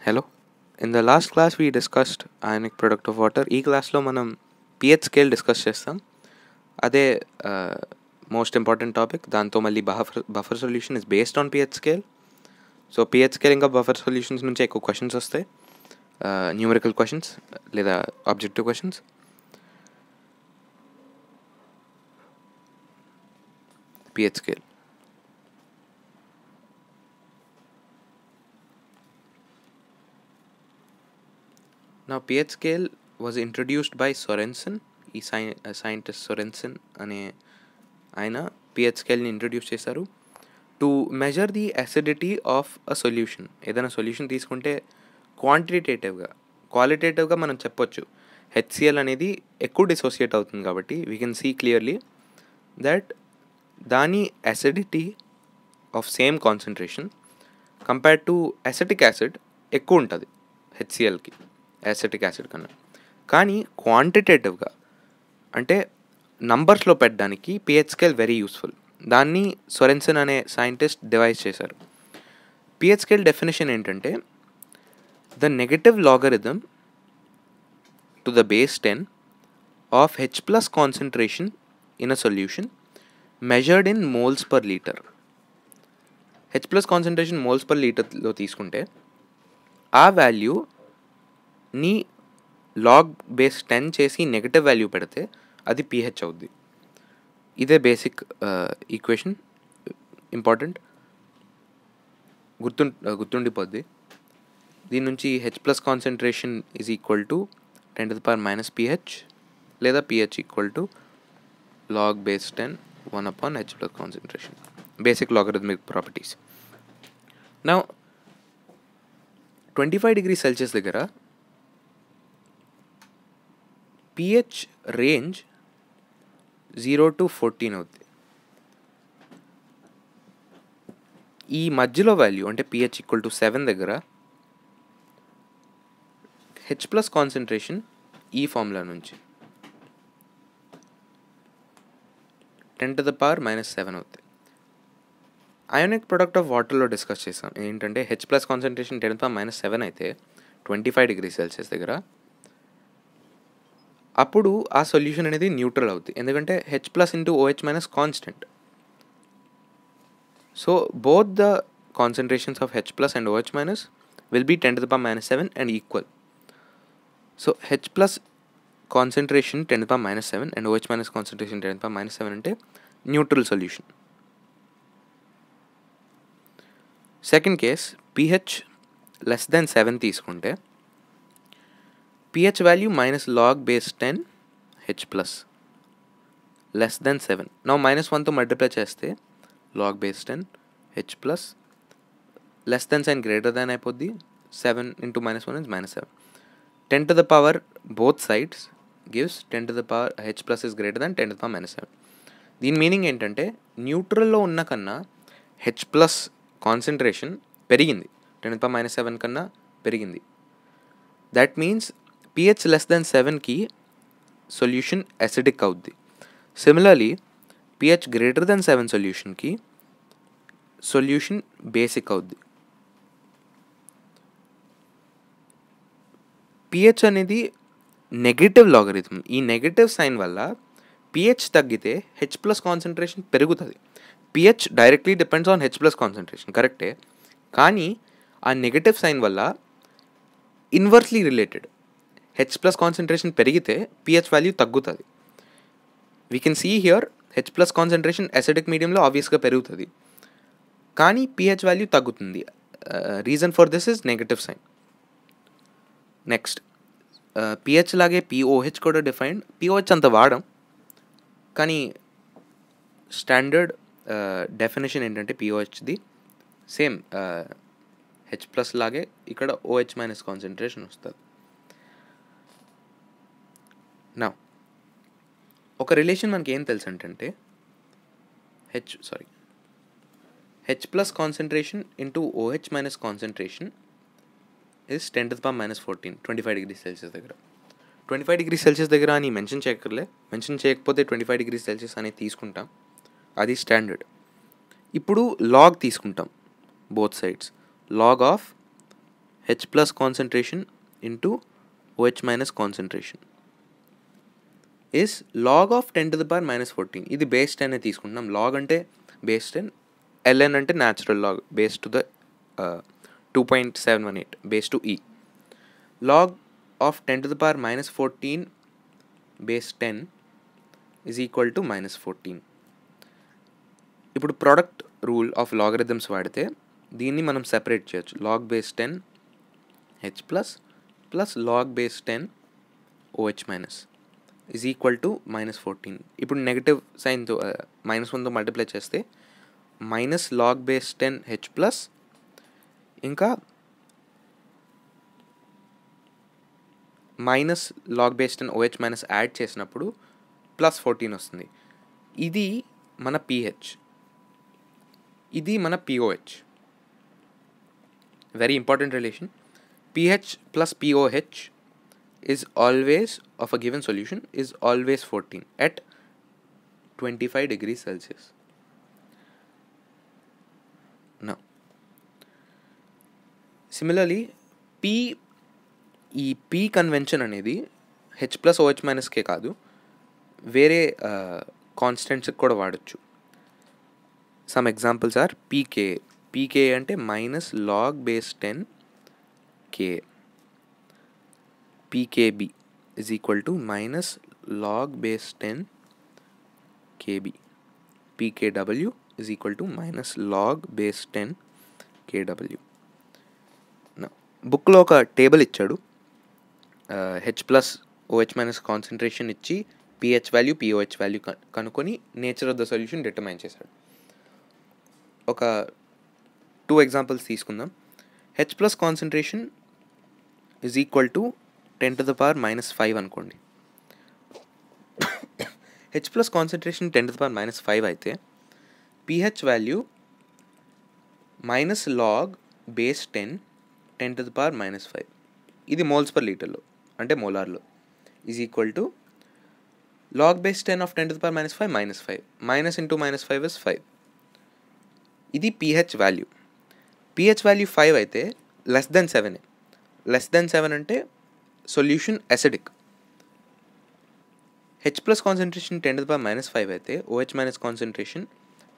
Hello. In the last class we discussed ionic product of water. ఈ క్లాస్లో మనం pH scale discuss చేస్తాం. అదే మోస్ట్ ఇంపార్టెంట్ టాపిక్. దాంతో మళ్ళీ buffer solution is based on pH scale. So pH scale ఇంకా buffer solutions నుంచి ఎక్కువ క్వశ్చన్స్ వస్తాయి, న్యూమరికల్ క్వశ్చన్స్ లేదా objective questions. pH scale. Now pH scale was introduced by Sorensen. ఈ scientist Sorensen అనే ఆయన pH స్కేల్ని ఇంట్రడ్యూస్ చేశారు to measure the acidity of a solution. ఏదైనా సొల్యూషన్ తీసుకుంటే క్వాలిటేటివ్గా మనం చెప్పొచ్చు హెచ్సిఎల్ అనేది ఎక్కువ డిసోసియేట్ అవుతుంది కాబట్టి we can see clearly that దాని acidity of same concentration compared to acetic acid ఎక్కువ ఉంటుంది హెచ్సిఎల్కి, యాసిటిక్ యాసిడ్ కన్నా. కానీ క్వాంటిటేటివ్గా అంటే నంబర్స్లో పెట్టడానికి pH స్కేల్ వెరీ యూస్ఫుల్. దాన్ని సొరెన్సన్ అనే సైంటిస్ట్ డివైజ్ చేశారు. pH స్కేల్ డెఫినేషన్ ఏంటంటే the negative logarithm to the base 10 of H+ concentration in a solution measured in moles per litre. H+ concentration moles per లీటర్లో తీసుకుంటే ఆ వాల్యూని log base 10 చేసి negative value పెడితే అది pH అవుద్ది. ఇదే బేసిక్ ఈక్వేషన్. ఇంపార్టెంట్, గుర్తుండిపోద్ది. దీని నుంచి H+ concentration is equal to 10⁻⁻ pH లేదా pH ఈక్వల్ to log base 10 1/H+ concentration. Basic logarithmic properties. Now 25 degrees Celsius దగ్గర pH రేంజ్ 0 to 14 అవుద్ది. ఈ మధ్యలో వాల్యూ అంటే pH ఈక్వల్ టు 7 దగ్గర H+ కాన్సన్ట్రేషన్ ఈ ఫార్ములా నుంచి 10⁻⁻7 అవుతుంది. అయోనిక్ ప్రొడక్ట్ ఆఫ్ వాటర్లో డిస్కస్ చేసాం ఏంటంటే H+ కాన్సన్ట్రేషన్ 10⁻⁻7 అయితే 25 degrees Celsius దగ్గర అప్పుడు ఆ సొల్యూషన్ అనేది న్యూట్రల్ అవుతుంది, ఎందుకంటే H+ into OH- constant. So both the concentrations of H+ and OH- will be 10⁻⁻7 and equal. So H+ concentration 10⁻⁻7 and OH- concentration 10⁻⁻7 అంటే neutral solution. Second case pH less than 7 తీసుకుంటే pH value minus log base 10 H+ less than 7. నా -1తో multiply చేస్తే log base 10 H+ less than sign greater than అయిపోద్ది. 7 into -1 is -7. 10 to the power both sides gives 10 to the power H+ is greater than 10⁻⁻7. దీని meaning ఏంటంటే న్యూట్రల్లో ఉన్న కన్నా H+ concentration పెరిగింది, 10⁻⁻7 కన్నా పెరిగింది. That means pH less than 7కి solution acidic అవుద్ది. సిమిలర్లీ pH గ్రేటర్ దెన్ 7 సొల్యూషన్కి సొల్యూషన్ బేసిక్ అవుద్ది. pH అనేది నెగటివ్ లాగరిథం. ఈ నెగటివ్ సైన్ వల్ల pH తగ్గితే H+ కాన్సన్ట్రేషన్ పెరుగుతుంది. pH directly depends on H+ concentration, కరెక్టే. కానీ ఆ నెగటివ్ సైన్ వల్ల ఇన్వర్స్లీ రిలేటెడ్, H+ కాన్సన్ట్రేషన్ పెరిగితే pH వాల్యూ తగ్గుతుంది. We can see here H+ concentration acidic మీడియంలో ఆబ్వియస్గా పెరుగుతుంది, కానీ pH వాల్యూ తగ్గుతుంది. Reason for this is negative sign. Next pH లాగే pOH కూడా డిఫైన్డ్. pOH అంత వాడం, కానీ స్టాండర్డ్ డెఫినేషన్ ఏంటంటే pOHది సేమ్ H+ లాగే ఇక్కడ OH- కాన్సన్ట్రేషన్ వస్తుంది. నా ఒక రిలేషన్ మనకి ఏం తెలుసు అంటే H+ concentration into OH- concentration is 10⁻⁻14 25 degrees Celsius దగ్గర. 25 degrees Celsius దగ్గర అని మెన్షన్ చేయకపోతే 25 degrees Celsius అనేది తీసుకుంటాం, అది స్టాండర్డ్. ఇప్పుడు లాగ్ తీసుకుంటాం both sides. Log of H plus concentration into OH minus concentration is log of 10 to the power minus 14. ఇది బేస్ 10 తీసుకుంటున్నాం. లాగ్ అంటే బేస్ 10, ln అంటే natural log base to the 2.718 base to e. Log of 10 to the power minus 14 base 10 is equal to minus 14. ఇప్పుడు product rule of logarithms వాడితే దీన్ని మనం separate చేయొచ్చు. Log base 10 H plus plus log base 10 OH minus is equal to minus 14. ఇప్పుడు negative సైన్తో -1తో multiply చేస్తే minus log base 10 H plus ఇంకా minus log base 10 OH minus add చేసినప్పుడు ప్లస్ 14 వస్తుంది. ఇది మన pH, ఇది మన pOH. Very important relation. pH plus pOH is always of a given solution is always 14 at 25 degrees Celsius. Now similarly ఈ P convention అనేది H plus OH మైనస్కే కాదు, వేరే కాన్స్టెంట్స్కి కూడా వాడచ్చు. సమ్ ఎగ్జాంపుల్స్ ఆర్ పీకే అంటే minus log base 10 K, pKb is equal to minus log base 10 Kb, pKw is equal to minus log base 10 Kw. బుక్లో ఒక table ఇచ్చాడు, H plus OH minus concentration ఇచ్చి pH value pOH value కనుక్కొని nature of the solution determine చేశాడు. ఒక 2 examples తీసుకుందాం. H plus concentration is equal to 10 to the power minus 5 అనుకోండి. H plus concentration 10 to the power minus 5 అయితే pH value minus log base 10 to the power minus 5, ఇది moles per లీటర్లో అంటే మోలార్లో, is equal to log base 10 of 10 to the power minus 5 minus 5, minus into minus 5 is 5. ఇది pH value. pH value 5 అయితే less than 7. Less than 7 అంటే solution acidic. H plus concentration 10 to the power minus 5 అయితే OH minus concentration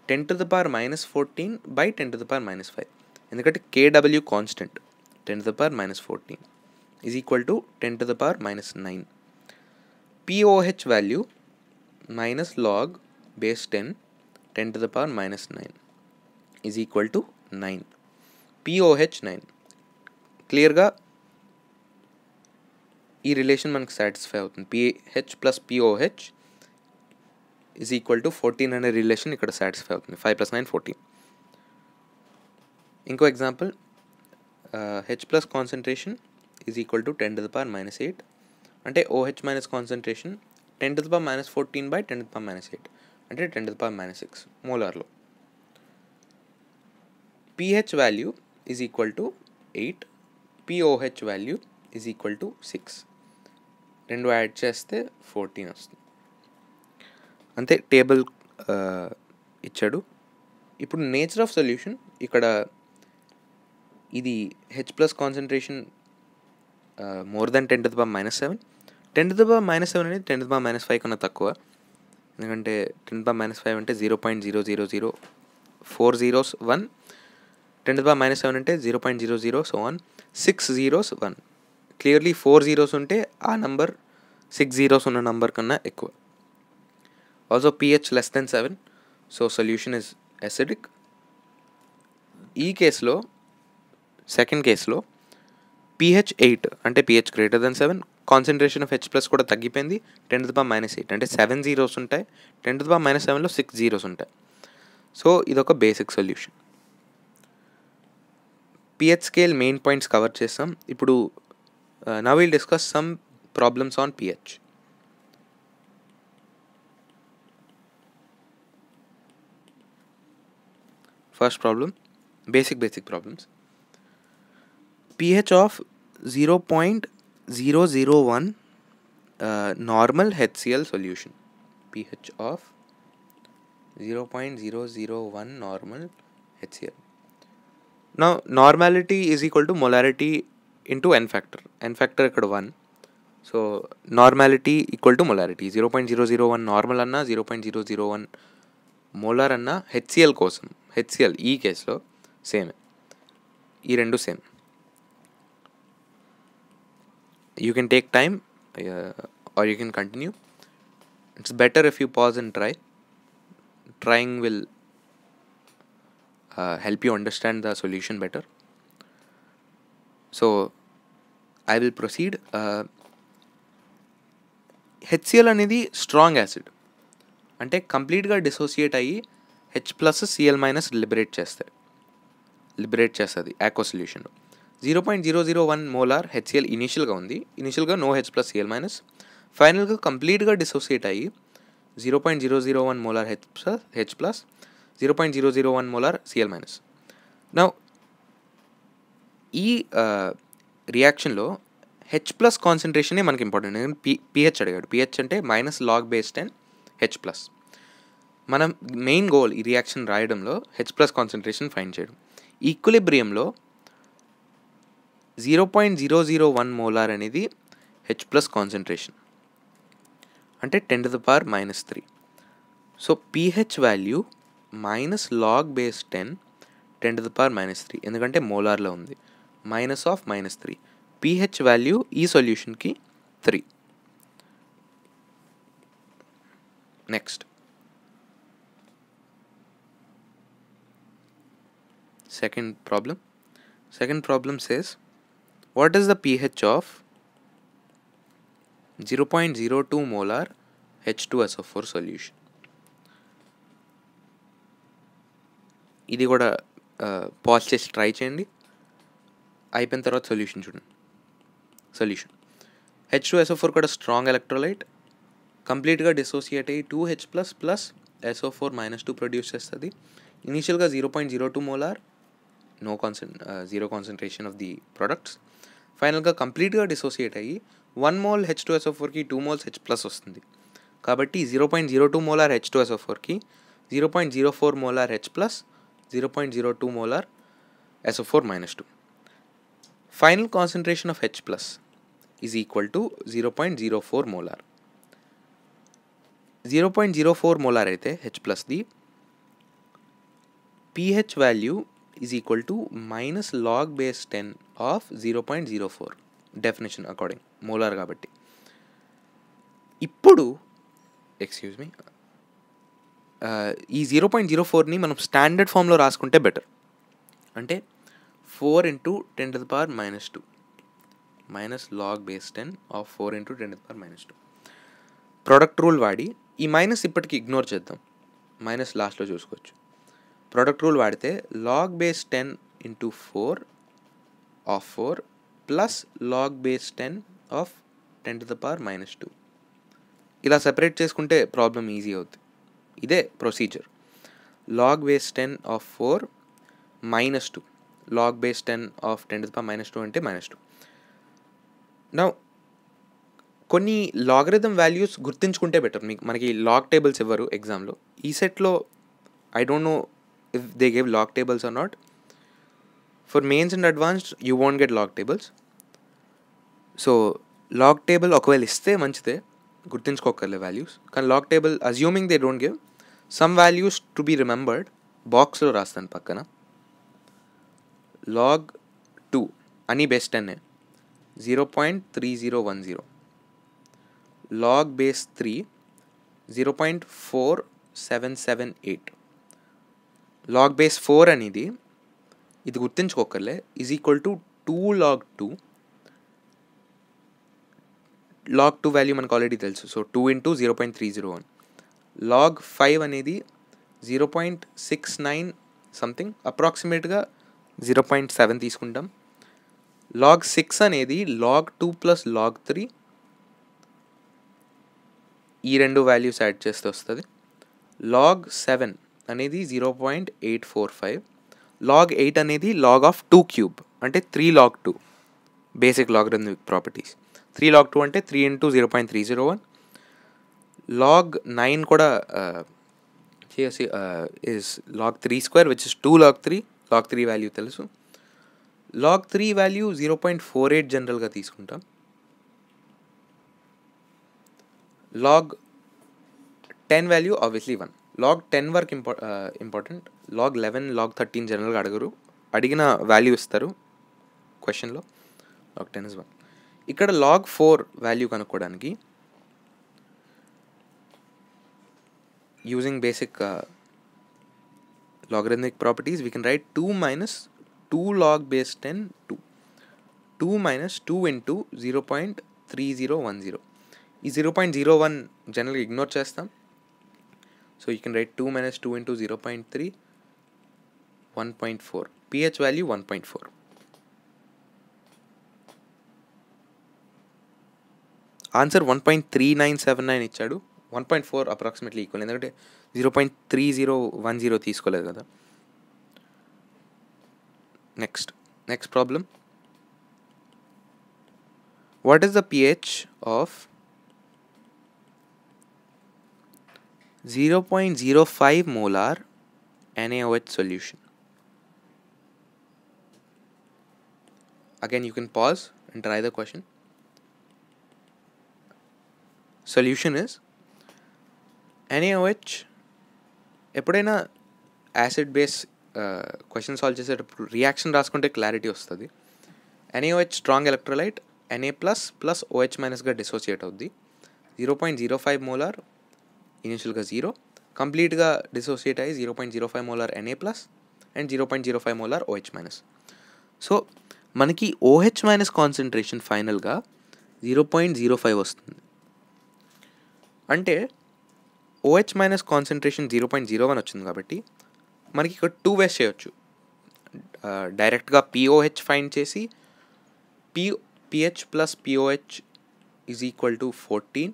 10 to the power minus 14 by 10 to the power minus 5, ఎందుకంటే Kw constant 10 to the power minus 14 is equal to 10 to the power minus 9. pOH value minus log base 10 to the power minus 9 is equal to 9. pOH 9. క్లియర్గా ఈ relation మనకు satisfy అవుతుంది. pH plus pOH is equal to 14 అనే relation ఇక్కడ satisfy అవుతుంది. 5 + 9 14. ఇంకో example, H plus concentration is equal to 10 to the power minus 8 అంటే OH minus concentration 10 to the power minus 14 by 10 to the power minus 8 అంటే 10 to the power minus 6 మోలార్లో. pH value is equal to 8, pOH value is equal to 6, రెండు add చేస్తే 14 వస్తుంది. అంతే, table ఇచ్చాడు. ఇప్పుడు nature of solution ఇక్కడ ఇది H plus concentration more than 10 to the power minus 7. 10 to the power minus 7 అనేది 10 to the power minus 5 కన్నా తక్కువ, ఎందుకంటే 10 to the power minus 5 అంటే 0.000 4 zeros 1, 10 to the power minus 7 అంటే 0.00 so on 6 zeros 1. Clearly 4 zeros ఉంటే ఆ number 6 zeros ఉన్న number కన్నా ఎక్కువ. Also pH less than 7, so solution is acidic. ఈ కేసులో, సెకండ్ కేసులో pH 8 అంటే pH greater than 7, concentration of H plus కూడా తగ్గిపోయింది, 10 to the power minus 8 అంటే 7 zeros ఉంటాయి, 10 to the power minus 7లో 6 zeros ఉంటాయి. సో ఇదొక basic solution. pH scale main points cover చేస్తాం. ఇప్పుడు now will discuss some problems on pH. First problem, basic problems. pH of 0.001 normal HCl solution. pH of 0.001 normal HCl. Now normality is equal to molarity into N factor. N factor ఇక్కడ 1. So normality equal to molarity. 0.001 normal అన్నా 0.001 molar అన్నా HCl కోసం, HCl ఈ కేసులో same, ఈ రెండు same. You can take time or you can continue. It's better if you pause and try. Trying will help you understand the solution better. So I will proceed. HCl అనేది strong acid, అంటే కంప్లీట్గా dissociate అయ్యి H+Cl- liberate చేస్తుంది aqua సొల్యూషన్లో. 0.001 molar HCl ఇనీషియల్గా ఉంది, ఇనీషియల్గా no H+Cl-, ఫైనల్గా కంప్లీట్గా డిసోసియేట్ అయ్యి 0.001 molar H plus 0.001 molar Cl minus. Now ఈ రియాక్షన్లో హెచ్ ప్లస్ కాన్సన్ట్రేషనే మనకి ఇంపార్టెంట్. ఎందుకంటే పిహెచ్ అడిగాడు. పిహెచ్ అంటే -log/10 హెచ్ ప్లస్. మనం మెయిన్ గోల్ ఈ రియాక్షన్ రాయడంలో హెచ్ ప్లస్ కాన్సన్ట్రేషన్ ఫైండ్ చేయడం. ఈక్విలిబ్రియంలో 0.001 మోలార్ అనేది హెచ్ ప్లస్ కాన్సన్ట్రేషన్, అంటే 10⁻³ సో pH వాల్యూ -log/10 10⁻³ ఎందుకంటే మోలార్లో ఉంది, -3. pH వాల్యూ ఈ సొల్యూషన్కి 3. Next second problem says what is the pH of 0.02 molar H2SO4 solution. ఇది కూడా పాజ్ చేసి ట్రై చేయండి. అయిపోయిన తర్వాత సొల్యూషన్ చూడండి. సొల్యూషన్ H2SO4 కూడా స్ట్రాంగ్ ఎలక్ట్రోలైట్, కంప్లీట్గా డిసోసియేట్ అయ్యి 2H+ ప్లస్ SO4-2 ప్రొడ్యూస్ చేస్తుంది. ఇనీషియల్గా 0.02 molar, zero concentration of the products. ఫైనల్గా కంప్లీట్గా డిసోసియేట్ అయ్యి 1 mole H2SO4కి 2 moles H+ వస్తుంది. కాబట్టి 0.02 molar H2SO4కి 0.04 molar H+, 0.02 molar SO4-2. Final concentration of H+ is equal to 0.04 molar. 0.04 molar అయితే H+ది pH value is equal to -log/10 of 0.04. Definition according molar కాబట్టి. ఇప్పుడు ఈ 0.04ని మనం స్టాండర్డ్ ఫామ్లో రాసుకుంటే బెటర్. అంటే 4 × 10⁻², -log/10 ఆఫ్ 4 × 10⁻². ప్రోడక్ట్ రూల్ వాడి ఈ మైనస్ ఇప్పటికి ఇగ్నోర్ చేద్దాం, మైనస్ లాస్ట్లో చూసుకోవచ్చు. ప్రోడక్ట్ రూల్ వాడితే log/10 × 4 of 4 plus log/10 of 10⁻². ఇలా సెపరేట్ చేసుకుంటే ప్రాబ్లం ఈజీ అవుతుంది. ఇదే procedure. log/10 of 4 -2, log/10 of 10⁻² అంటే -2. నౌ కొన్ని లాగరిథం వాల్యూస్ గుర్తుంచుకుంటే బెటర్. మనకి లాగ్ టేబుల్స్ ఇవ్వరు ఎగ్జామ్లో. ఈ సెట్లో I don't know if they give log tables or not. For mains and advanced you won't get log tables. So log table ఒకవేళ ఇస్తే మంచిదే, గుర్తుంచుకోకర్లే వాల్యూస్. కానీ log table assuming they don't give some values to be remembered, బాక్స్లో రాస్తాను పక్కన. log2 అని బేస్ 10 0.3010, log/3 0.4778, log/4 అనేది ఇది గుర్తుంచుకోకర్లే is equal to 2 log2. log2 value మనకు ఆల్రెడీ తెలుసు, సో 2 × 0.301. log5 అనేది 0.69 సంథింగ్, అప్రాక్సిమేట్గా 0.7 తీసుకుంటాం. log6 అనేది log2 ప్లస్ log3, ఈ రెండు వాల్యూస్ యాడ్ చేస్తే వస్తుంది. log7 అనేది 0.845, log8 అనేది log(2³ అంటే 3 log2 basic logarithmic properties. 3 log2 అంటే 3 × 0.301. log9 కూడా is log3² which is 2 log3. log3 value తెలుసు. log 3 వాల్యూ 0.48 జనరల్గా తీసుకుంటాం. log 10 value obviously 1. log 10 వరకు ఇంపార్టెంట్. log 11 log 13 జనరల్గా అడగరు, అడిగిన వాల్యూ ఇస్తారు క్వశ్చన్లో. log 10 is 1. ఇక్కడ log 4 వాల్యూ కనుక్కోవడానికి using basic logarithmic properties we can write 2 minus 2 log base 10 2 minus 2 into 0.3010. ఈ 0.01 జనరల్గా ఇగ్నోర్ చేస్తాం. So you can write 2 minus 2 into 0.3 1.4. pH value 1.4. Answer 1.3979 ఇచ్చాడు. 1.4 అప్రాక్సిమేట్లీ ఈక్వల్, ఎందుకంటే 0.3010 తీసుకోలేదు కదా. Next problem. What is the pH of 0.05 molar NaOH solution? Again you can pause and try the question. Solution is NaOH. ఎప్పుడైనా acid base question solve చేసేటప్పుడు reaction రాసుకుంటే clarity వస్తుంది. NaOH strong electrolyte Na plus OH- గా dissociate అవుద్ది. 0.05 molar ఇనిషియల్గా 0, కంప్లీట్గా dissociate అయ్యి 0.05 molar Na and 0.05 molar OH-. So మనకి OH- కాన్సన్ట్రేషన్ ఫైనల్గా 0.05 వస్తుంది. అంటే OH- కాన్సన్ట్రేషన్ 0.01 వచ్చింది కాబట్టి మనకి ఇక్కడ 2 ways చేయొచ్చు. డైరెక్ట్గా POH ఫైండ్ చేసి pH plus POH is equal to 14,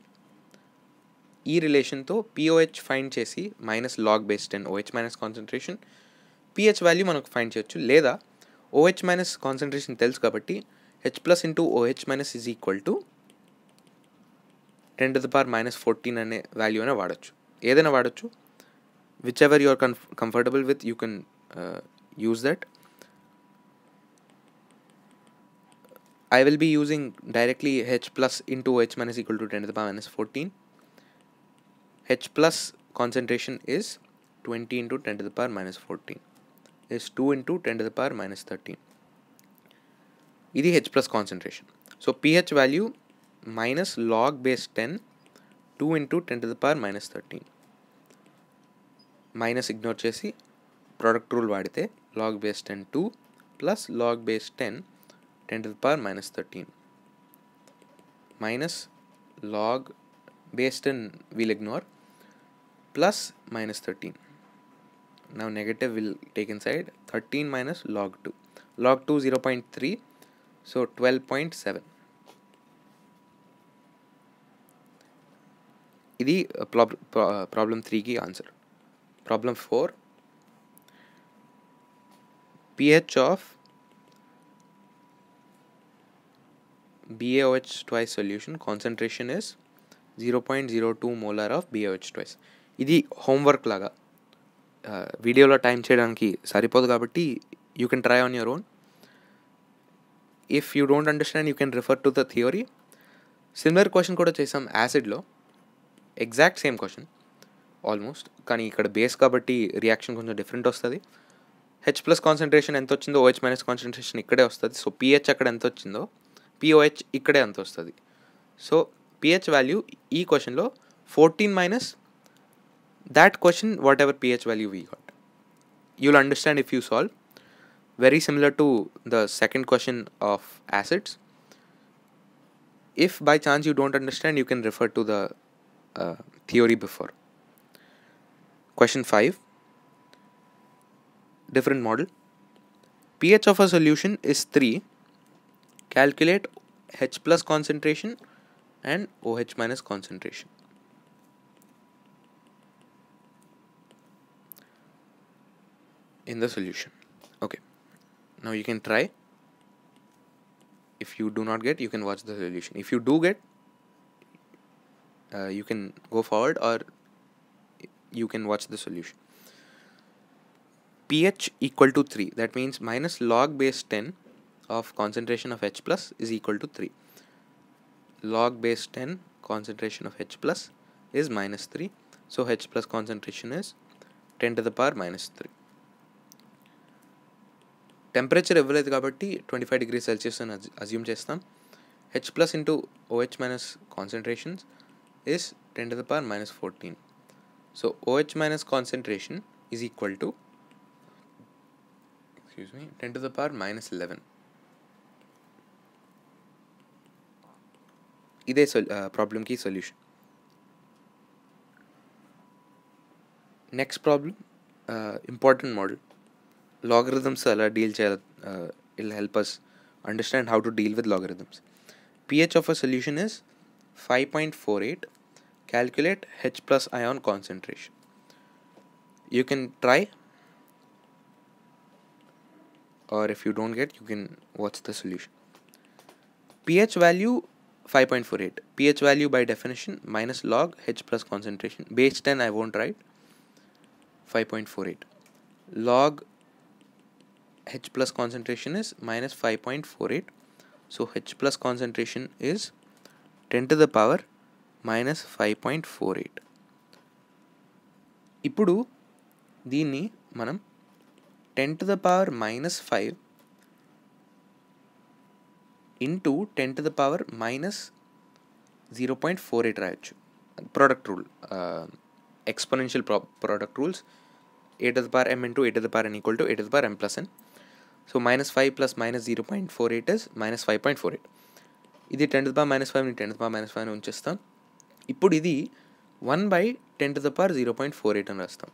ఈ రిలేషన్తో POH ఫైండ్ చేసి minus log base 10 OH- concentration pH value మనకు ఫైండ్ చేయొచ్చు. లేదా OH- కాన్సన్ట్రేషన్ తెలుసు కాబట్టి H plus into OH- is equal to 10⁻⁻14 అనే వాల్యూ అయినా వాడచ్చు, ఏదైనా వాడచ్చు. Whichever you are comfortable with you can use that. I will be using directly H plus into OH- is equal to 10⁻⁻14. H plus concentration is 20 into 10⁻⁻14 is 2 into 10⁻⁻13. ఇది H plus concentration. So pH value minus log base 10 2 into 10⁻⁻13 minus ignore చేసి product rule వాడితే log base 10 2 plus log base 10 10⁻⁻13 minus log base 10 we'll ignore plus minus 13. Now negative will take inside. 13 minus log 2. Log 2 0.3, so 12.7. ఇది problem 3కి answer. Problem 4. pH of BaOH twice solution concentration is 0.02 molar of BaOH twice. ఇది homework లాగా, వీడియోలో time చేయడానికి సరిపోదు కాబట్టి you can try on your own. If you don't understand you can refer to the theory. Similar question కూడా చేసాం యాసిడ్లో, exact same question almost, కానీ ఇక్కడ బేస్ కాబట్టి రియాక్షన్ కొంచెం డిఫరెంట్ వస్తుంది. H ప్లస్ కాన్సన్ట్రేషన్ ఎంత వచ్చిందో OH- కాన్సన్ట్రేషన్ ఇక్కడే వస్తుంది. సో pH అక్కడ ఎంత వచ్చిందో POH ఇక్కడే అంత వస్తుంది. సో pH వాల్యూ ఈ క్వశ్చన్లో 14 minus that question whatever pH value we got. You'll understand if you solve. Very similar to the second question of acids. If by chance you don't understand, you can refer to the theory before. Question 5. Different model. pH of a solution is 3. Calculate H plus concentration and OH- concentration. In the solution. Okay, now you can try. If you do not get, you can watch the solution. If you do get, you can go forward or you can watch the solution. pH equal to 3, that means minus log base 10 of concentration of H plus is equal to 3. Log base 10 concentration of H plus is minus 3. So H plus concentration is 10 to the power minus 3. Temperature ఇవ్వలేదు కాబట్టి 25 degrees Celsius అని assume చేస్తాం. H plus into OH minus concentrations is 10 to the power minus 14. So OH minus concentration is equal to 10 to the power minus 11. ఇదే ప్రాబ్లమ్కి solution. Next problem important model. Logarithms ఎలా deal చేయాలి, it will help us understand how to deal with logarithms. pH of a solution is 5.48. Calculate H plus ion concentration. You can try, or if you don't get, you can watch the solution. pH value 5.48. pH value by definition minus log H plus concentration. Base 10 I won't write. 5.48. Log H plus concentration is minus 5.48. So H plus concentration is 10 to the power minus 5.48. ఇప్పుడు దీన్ని మనం 10 to the power minus 5 into 10 to the power minus 0.48 రాయొచ్చు. Product rule, exponential product rules. a to the power m into a to the power n equal to a to the power m plus n. So minus 5 plus minus 0.48 is minus 5.48. ఇది 10 to the power minus 5 ని 10 to the power minus 5 ని ఉంచేస్తాం. ఇప్పుడు ఇది 1 by 10 to the power 0.48 అని రాస్తాం.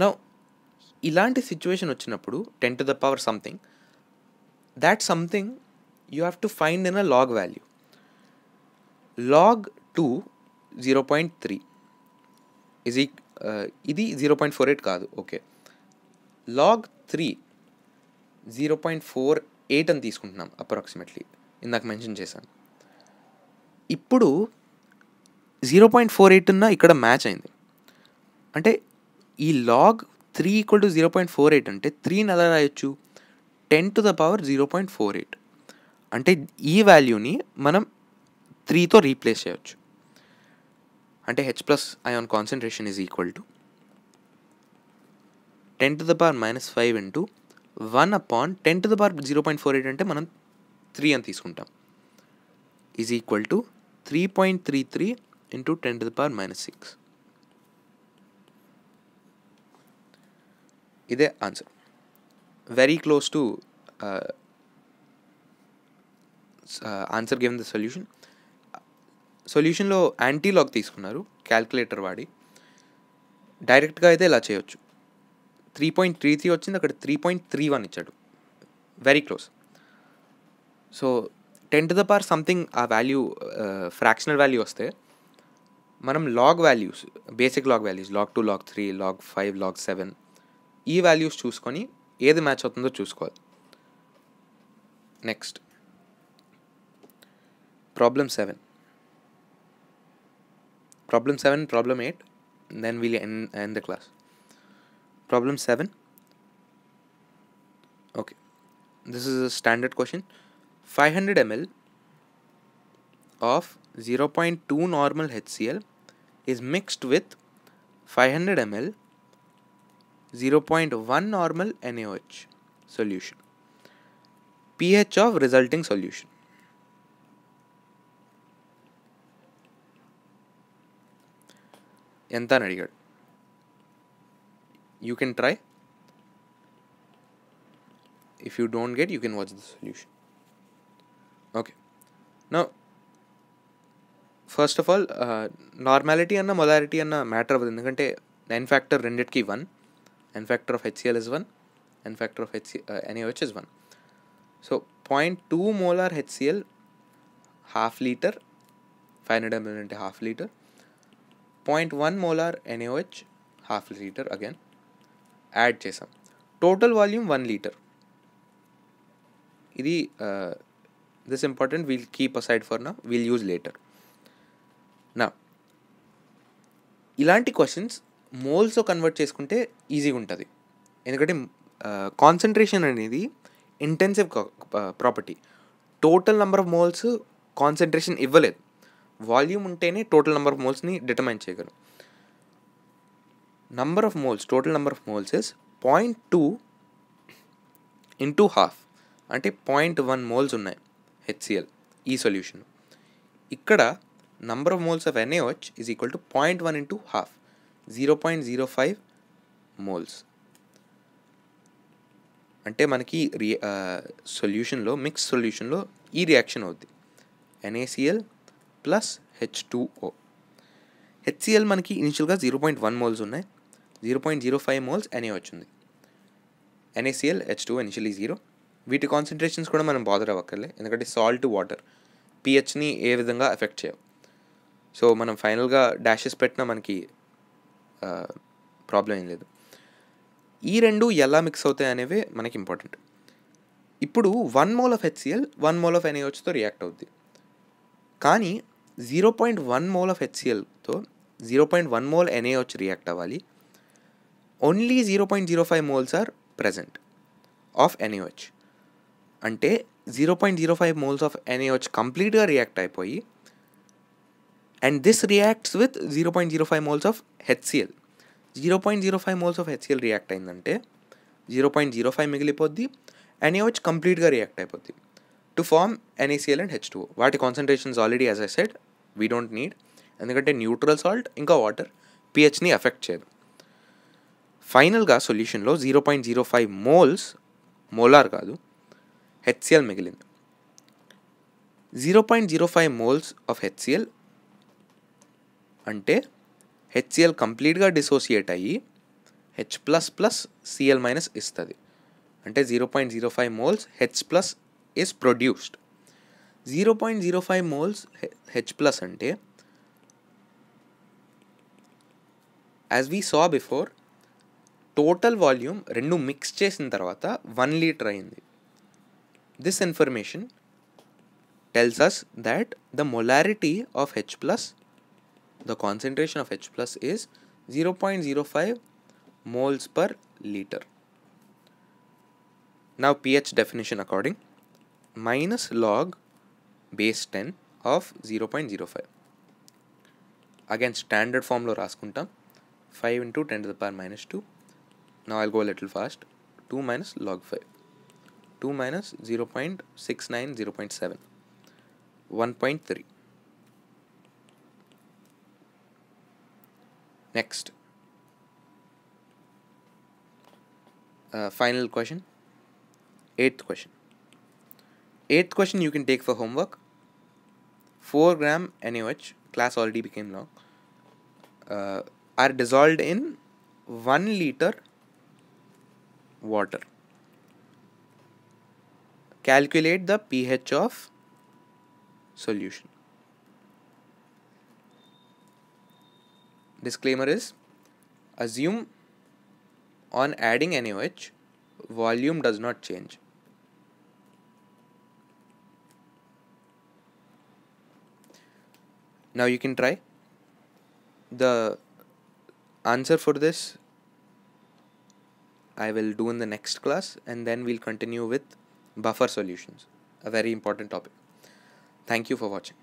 Now ఇలాంటి situation వచ్చినప్పుడు 10 to the power something, that something you have to find in a log value. Log 2 0.3 is ఇది 0.48 కాదు. ఓకే, లాగ్ 3 0.48 అని తీసుకుంటున్నాం అప్రాక్సిమేట్లీ, ఇందాక మెన్షన్ చేశాను. ఇప్పుడు 0.48 ఉన్న ఇక్కడ మ్యాచ్ అయింది. అంటే ఈ లాగ్ 3 ఈక్వల్ టు 0.48 అంటే 3ని ఎలా రాయొచ్చు? 10 to the power 0.48. అంటే ఈ వాల్యూని మనం 3తో రీప్లేస్ చేయొచ్చు. అంటే H plus ion concentration is equal to 10 to the power minus 5 into 1 upon 10 to the power 0.48 అంటే మనం 3 అని తీసుకుంటాం, is equal to 3.33 into 10 to the power minus 6. ఇదే answer. Very close to answer given the solution. సొల్యూషన్లో antilog తీసుకున్నారు calculator వాడి. డైరెక్ట్గా అయితే ఇలా చేయొచ్చు. 3.33 వచ్చింది, అక్కడ 3.31 ఇచ్చాడు. Very close. So 10 to the power something ఆ వాల్యూ ఫ్రాక్షనల్ వాల్యూ వస్తే మనం log values, basic log values, log 2, log 3, log 5, log 7 ఈ వాల్యూస్ చూసుకొని ఏది మ్యాచ్ అవుతుందో చూసుకోవాలి. Next problem 7, problem 7, problem 8, then we'll end the class. Problem 7. Okay, this is a standard question. 500 ml of 0.2 normal HCl is mixed with 500 ml 0.1 normal NaOH solution. pH of resulting solution. ఎంత అని అడిగాడు. You can try. If you don't get, you can watch the solution. Okay, now first of all normality అన్న molarity అన్న matter అవ్వదు, ఎందుకంటే n factor రెండిటికి 1. n factor of HCl is 1, n factor of NaOH is 1. So 0.2 molar HCl half litre, 500 ml అంటే half litre. 0.1 molar NaOH half litre again add చేసాం. Total volume 1 litre. ఇది this important, wheel keep aside for నా, wheel use later. నా ఇలాంటి questions మోల్స్లో convert చేసుకుంటే ఈజీగా ఉంటుంది, ఎందుకంటే కాన్సన్ట్రేషన్ అనేది intensive property. Total number of moles concentration ఇవ్వలేదు, వాల్యూమ్ ఉంటేనే టోటల్ నెంబర్ ఆఫ్ మోల్స్ని డిటర్మైన్ చేయగలం. number of moles, total number of moles is 0.2 into half, అంటే 0.1 మోల్స్ ఉన్నాయి HCl ఈ సొల్యూషన్. ఇక్కడ number of moles of NaOH is equal to 0.1 into half, 0.05 moles. అంటే మనకి సొల్యూషన్లో, mix సొల్యూషన్లో ఈ రియాక్షన్ అవుద్ది, NaCl ప్లస్ H2O. HCl మనకి ఇనిషియల్గా 0.1 మోల్స్ ఉన్నాయి, 0.05 మోల్స్ NaOH ఉంది. NaCl, H2O initially 0. వీటి కాన్సన్ట్రేషన్స్ కూడా మనం బాదర్ అవ్వక్కర్లే, ఎందుకంటే సాల్ట్, వాటర్ pHని ఏ విధంగా ఎఫెక్ట్ చేయవు. సో మనం ఫైనల్గా డాషెస్ పెట్టినా మనకి ప్రాబ్లం ఏం లేదు. ఈ రెండు ఎలా మిక్స్ అవుతాయి అనేవి మనకి ఇంపార్టెంట్. ఇప్పుడు 1 mole of HCl 1 mole of NaOHతో రియాక్ట్ అవుద్ది, కానీ 0.1 మోల్ ఆఫ్ HClతో 0.1 మోల్ NaOH రియాక్ట్ అవ్వాలి. Only 0.05 moles are present of NaOH. అంటే 0.05 మోల్స్ ఆఫ్ NaOH కంప్లీట్గా రియాక్ట్ అయిపోయి, and this reacts with 0.05 moles of HCl. 0.05 moles of HCl react అయిందంటే 0.05 మిగిలిపోద్ది, NaOH కంప్లీట్గా రియాక్ట్ అయిపోద్ది to form NaCl and H2O. వాటి concentrations already as I said we don't need, ఎందుకంటే neutral salt ఇంకా water pHని ఎఫెక్ట్ చేయదు. ఫైనల్గా సొల్యూషన్లో 0.05 మోల్స్, మోలార్ కాదు, HCl మిగిలింది. 0.05 మోల్స్ ఆఫ్ HCl అంటే HCl కంప్లీట్గా డిసోసియేట్ అయ్యి H plus plus Cl minus ఇస్తుంది. అంటే 0.05 moles H plus is produced. 0.05 moles H plus అంటే as we saw before, total volume రెండు మిక్స్ చేసిన తర్వాత 1 లీటర్ అయింది. This information tells us that the molarity of H plus, the concentration of H plus is 0.05 moles per liter. Now pH definition according, minus log base 10 of 0.05. Again standard form lo raskuntam, 5 into 10 to the power minus 2. Now I'll go a little fast. 2 minus log 5. 2 minus 0.69, 0.7. 1.3. Next. Final question. 8th question. 8th question you can take for homework. 4 gram NaOH, class already became long, are dissolved in 1 liter water. Calculate the pH of solution. Disclaimer is, assume on adding NaOH, volume does not change. Now you can try. The answer for this I will do in the next class, and then we'll continue with buffer solutions, a very important topic. Thank you for watching.